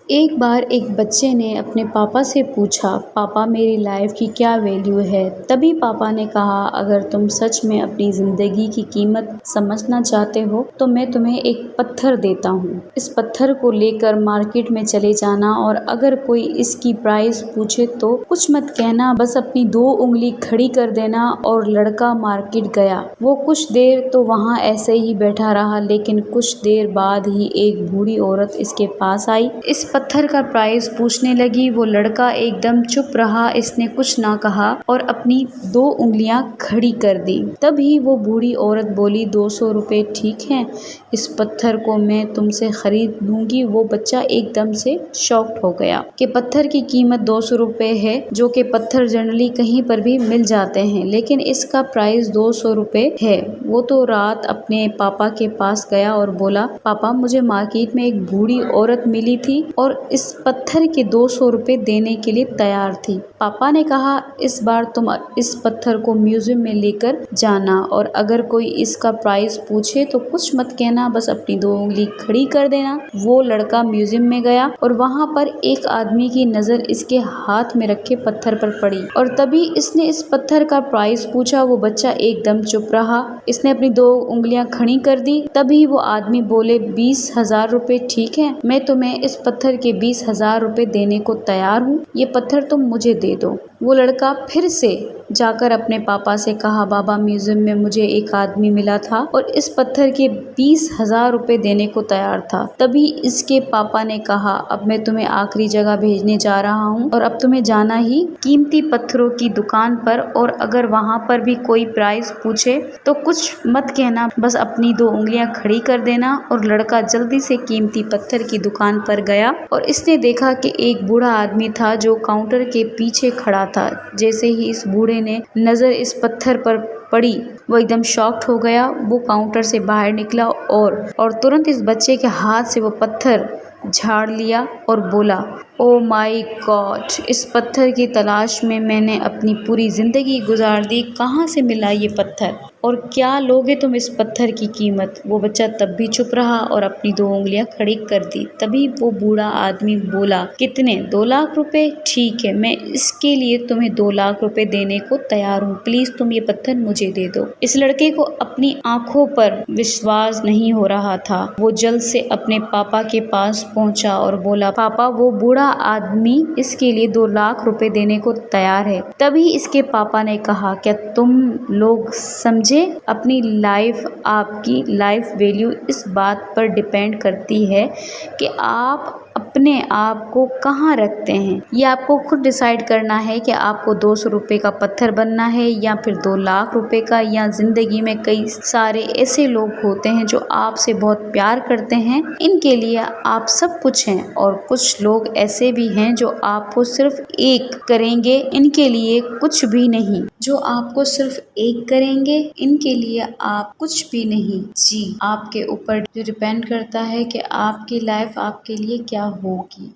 एक बार एक बच्चे ने अपने पापा से पूछा, पापा मेरी लाइफ की क्या वैल्यू है। तभी पापा ने कहा, अगर तुम सच में अपनी जिंदगी की कीमत समझना चाहते हो तो मैं तुम्हें एक पत्थर देता हूँ। इस पत्थर को लेकर मार्केट में चले जाना और अगर कोई इसकी प्राइस पूछे तो कुछ मत कहना, बस अपनी 2 उंगली खड़ी कर देना। और लड़का मार्केट गया। वो कुछ देर तो वहाँ ऐसे ही बैठा रहा, लेकिन कुछ देर बाद ही एक बूढ़ी औरत इसके पास आई। इस पत्थर का प्राइस पूछने लगी। वो लड़का एकदम चुप रहा, इसने कुछ ना कहा और अपनी 2 उंगलियां खड़ी कर दी। तभी वो बूढ़ी औरत बोली, 200 रुपए ठीक है, इस पत्थर को मैं तुमसे खरीद लूंगी। वो बच्चा एकदम से शॉक्ड हो गया कि पत्थर की कीमत 200 रुपए है, जो कि पत्थर जनरली कहीं पर भी मिल जाते हैं, लेकिन इसका प्राइस 200 रुपए है। वो तो रात अपने पापा के पास गया और बोला, पापा मुझे मार्केट में एक बूढ़ी औरत मिली थी और इस पत्थर के 200 रुपए देने के लिए तैयार थी। पापा ने कहा, इस बार तुम इस पत्थर को म्यूजियम में लेकर जाना और अगर कोई इसका प्राइस पूछे तो कुछ मत कहना, बस अपनी 2 उंगली खड़ी कर देना। वो लड़का म्यूजियम में गया और वहाँ पर एक आदमी की नजर इसके हाथ में रखे पत्थर पर पड़ी और तभी इसने इस पत्थर का प्राइस पूछा। वो बच्चा एकदम चुप रहा, इसने अपनी 2 उंगलियां खड़ी कर दी। तभी वो आदमी बोले, 20,000 रुपए ठीक है, मैं तुम्हें इस पत्थर के 20,000 रुपए देने को तैयार हूँ, ये पत्थर तुम मुझे दे दो। वो लड़का फिर से जाकर अपने पापा से कहा, बाबा म्यूजियम में मुझे एक आदमी मिला था और इस पत्थर के 20,000 रुपए देने को तैयार था। तभी इसके पापा ने कहा, अब मैं तुम्हें आखिरी जगह भेजने जा रहा हूँ और अब तुम्हें जाना ही कीमती पत्थरों की दुकान पर, और अगर वहाँ पर भी कोई प्राइस पूछे तो कुछ मत कहना, बस अपनी 2 उंगलियां खड़ी कर देना। और लड़का जल्दी से कीमती पत्थर की दुकान पर गया और इसने देखा कि एक बूढ़ा आदमी था जो काउंटर के पीछे खड़ा था। जैसे ही इस बूढ़े ने नजर इस पत्थर पर पड़ी, वो एकदम शॉक्ड हो गया। वो काउंटर से बाहर निकला और तुरंत इस बच्चे के हाथ से वो पत्थर झाड़ लिया और बोला, ओ माय गॉड, इस पत्थर की तलाश में मैंने अपनी पूरी जिंदगी गुजार दी, कहाँ से मिला ये पत्थर और क्या लोगे तुम इस पत्थर की कीमत। वो बच्चा तब भी चुप रहा और अपनी 2 उंगलियां खड़ी कर दी। तभी वो बूढ़ा आदमी बोला, कितने, 2 लाख रुपए ठीक है, मैं इसके लिए तुम्हें 2 लाख रुपए देने को तैयार हूँ, प्लीज तुम ये पत्थर मुझे दे दो। इस लड़के को अपनी आंखों पर विश्वास नहीं हो रहा था। वो जल्द से अपने पापा के पास पहुंचा और बोला, पापा वो बूढ़ा आदमी इसके लिए 2 लाख रुपए देने को तैयार है। तभी इसके पापा ने कहा, क्या तुम लोग समझे, अपनी लाइफ, आपकी लाइफ वैल्यू इस बात पर डिपेंड करती है कि आप अपने आप को कहाँ रखते हैं। ये आपको खुद डिसाइड करना है कि आपको 200 रुपए का पत्थर बनना है या फिर 2 लाख रुपए का। या जिंदगी में कई सारे ऐसे लोग होते हैं जो आपसे बहुत प्यार करते हैं, इनके लिए आप सब कुछ हैं, और कुछ लोग ऐसे भी हैं जो आपको सिर्फ एक करेंगे, इनके लिए कुछ भी नहीं। जो आपको सिर्फ एक करेंगे, इनके लिए आप कुछ भी नहीं। जी, आपके ऊपर जो डिपेंड करता है कि आपकी लाइफ आपके लिए क्या होगी।